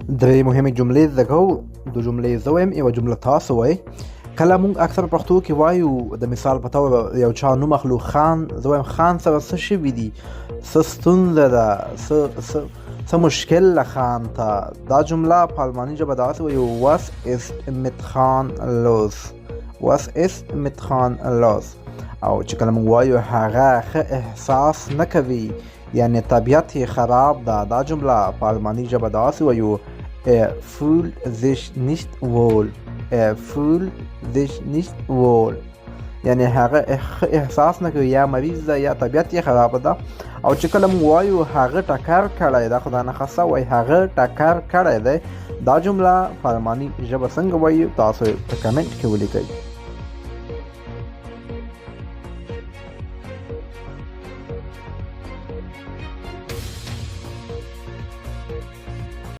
درې مهمې جملې زده کوو. د جملې زه وایم، یوه جمله تاسو وایئ. کله موږ اکثر پښتو کې وایو د مثال په طور یو چا نوم اخلو خان، زه وایم خان سره څه شوي دي، څه ستونزه ده، څه مشکل له خان ته. دا جمله په الماني ژبه داسې وایو was ist mit Khan los. was ist mit Khan los. او چې کله موږ وایو هغه ښه احساس نه کوي، یعنی طبیعت یې خراب ده، دا جمله په الماني ژبه داسې وایو fühlt sich nicht wohl. fühlt sich nicht wohl، یعنی هغه احساس نه کوي، یا مریض ده یا طبیعت یې خرابه ده. او چې کله موږ وایو هغه ټکر کړی ده، خدای نخواسته وایي هغه ټکر کړی دی، دا جمله په الماني ژبه څنګه وایي تاسو په کمنټ کې ولیکئ.